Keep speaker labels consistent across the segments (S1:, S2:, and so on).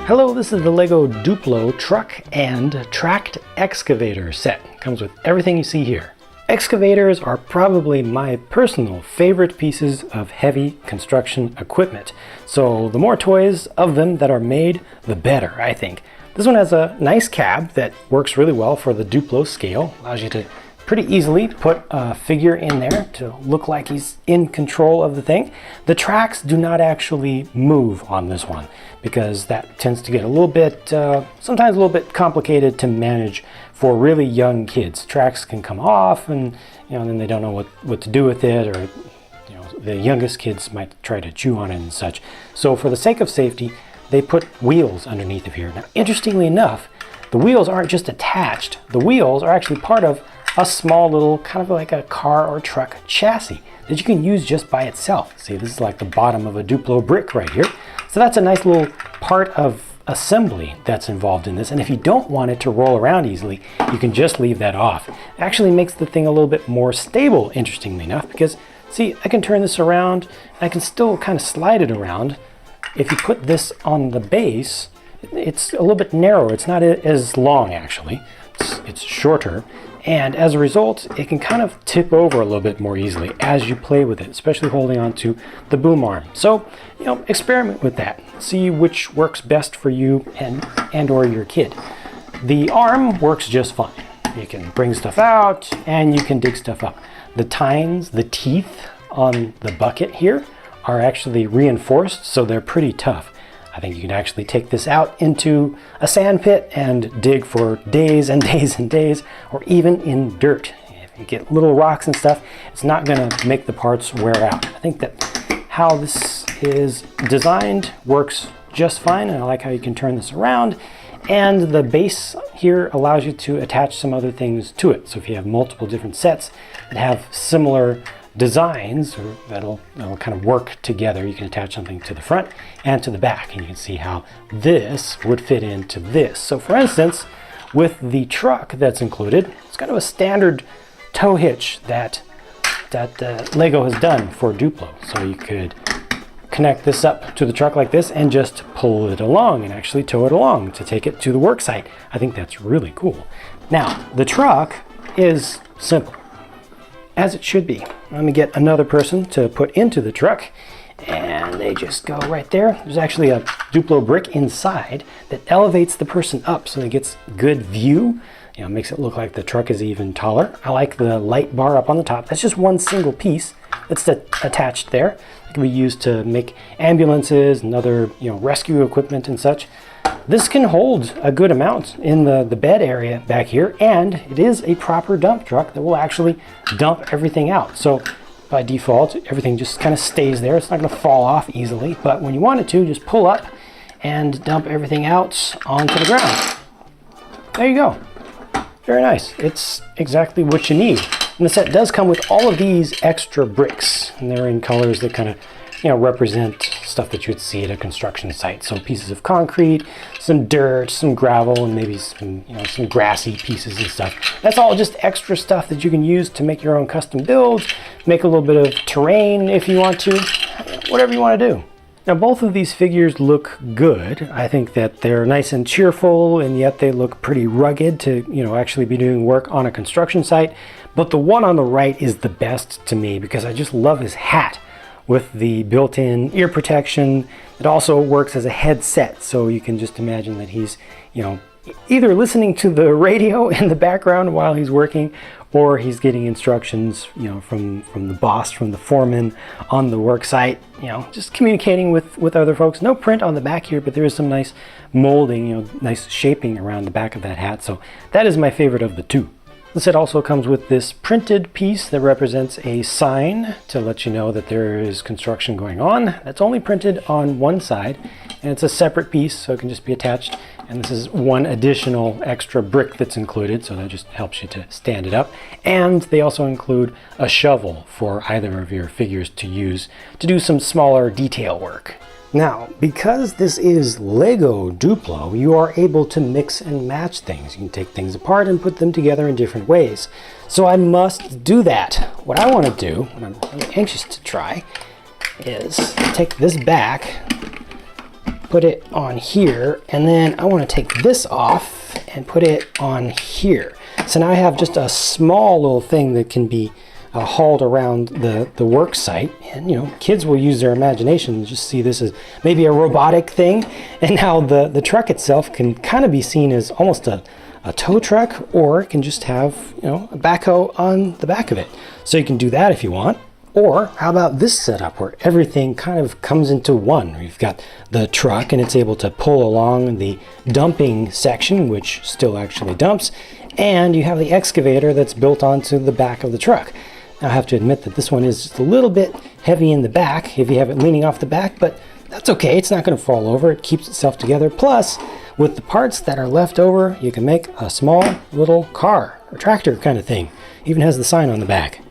S1: Hello, this is the Lego Duplo Truck and Tracked Excavator set. Comes with everything you see here. Excavators are probably my personal favorite pieces of heavy construction equipment. So the more toys of them that are made, the better, I think. This one has a nice cab that works really well for the Duplo scale. Allows you to pretty easily put a figure in there to look like he's in control of the thing. The tracks do not actually move on this one because that tends to get a little bit, sometimes a little bit complicated to manage for really young kids. Tracks can come off and then they don't know what to do with it, or the youngest kids might try to chew on it and such. So for the sake of safety, they put wheels underneath of here. Now, interestingly enough, the wheels aren't just attached. The wheels are actually part of a small little, kind of like a car or truck chassis that you can use just by itself. See, this is like the bottom of a Duplo brick right here. So that's a nice little part of assembly that's involved in this. And if you don't want it to roll around easily, you can just leave that off. It actually makes the thing a little bit more stable, interestingly enough, because see, I can turn this around, and I can still kind of slide it around. If you put this on the base, it's a little bit narrower. It's not as long, actually. It's shorter. And as a result, it can kind of tip over a little bit more easily as you play with it, especially holding on to the boom arm. So, experiment with that. See which works best for you and or your kid. The arm works just fine. You can bring stuff out and you can dig stuff up. The tines, the teeth on the bucket here are actually reinforced, so they're pretty tough. I think you can actually take this out into a sand pit and dig for days and days and days, or even in dirt. If you get little rocks and stuff, it's not going to make the parts wear out. I think that how this is designed works just fine, and I like how you can turn this around. And the base here allows you to attach some other things to it. So if you have multiple different sets that have similar designs that'll kind of work together, you can attach something to the front and to the back, and you can see how this would fit into this. So for instance, with the truck that's included, it's kind of a standard tow hitch that Lego has done for Duplo. So you could connect this up to the truck like this and just pull it along and actually tow it along to take it to the work site. I think that's really cool. Now, the truck is simple, as it should be. Let me get another person to put into the truck, and they just go right there. There's actually a Duplo brick inside that elevates the person up so it gets good view. Makes it look like the truck is even taller. I like the light bar up on the top. That's just one single piece that's attached there. It can be used to make ambulances and other rescue equipment and such. This can hold a good amount in the bed area back here, and it is a proper dump truck that will actually dump everything out. So by default, everything just kind of stays there. It's not going to fall off easily, but when you want it to, just pull up and dump everything out onto the ground. There you go. Very nice. It's exactly what you need. And the set does come with all of these extra bricks, and they're in colors that kind of represent stuff that you would see at a construction site. So pieces of concrete, some dirt, some gravel, and maybe some grassy pieces and stuff. That's all just extra stuff that you can use to make your own custom builds, make a little bit of terrain if you want to, whatever you want to do. Now, both of these figures look good. I think that they're nice and cheerful, and yet they look pretty rugged to, actually be doing work on a construction site. But the one on the right is the best to me because I just love his hat with the built-in ear protection. It also works as a headset, so you can just imagine that he's, either listening to the radio in the background while he's working, or he's getting instructions, from the boss, from the foreman on the work site, just communicating with other folks. No print on the back here, but there is some nice molding, nice shaping around the back of that hat. So that is my favorite of the two. The set also comes with this printed piece that represents a sign to let you know that there is construction going on. That's only printed on one side, and it's a separate piece, so it can just be attached. And this is one additional extra brick that's included, so that just helps you to stand it up. And they also include a shovel for either of your figures to use to do some smaller detail work. Now, because this is Lego Duplo, you are able to mix and match things. You can take things apart and put them together in different ways. So I must do that. What I want to do, and I'm really anxious to try, is take this back put it on here, and then I want to take this off and put it on here. So now I have just a small little thing that can be hauled around the work site, and you know, kids will use their imagination and just see this as maybe a robotic thing. And now the truck itself can kind of be seen as almost a tow truck, or it can just have, you know, a backhoe on the back of it. So you can do that if you want. Or how about this setup where everything kind of comes into one? You've got the truck and it's able to pull along the dumping section, which still actually dumps, and you have the excavator that's built onto the back of the truck. Now, I have to admit that this one is just a little bit heavy in the back if you have it leaning off the back, but that's okay. It's not going to fall over. It keeps itself together. Plus, with the parts that are left over, you can make a small little car or tractor kind of thing. Even has the sign on the back.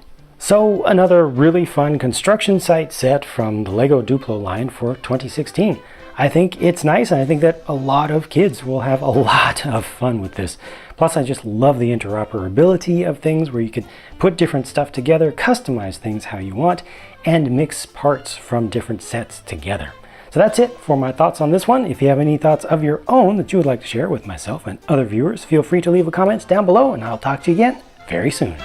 S1: So another really fun construction site set from the Lego Duplo line for 2016. I think it's nice, and I think that a lot of kids will have a lot of fun with this. Plus, I just love the interoperability of things where you can put different stuff together, customize things how you want, and mix parts from different sets together. So that's it for my thoughts on this one. If you have any thoughts of your own that you would like to share with myself and other viewers, feel free to leave a comment down below, and I'll talk to you again very soon.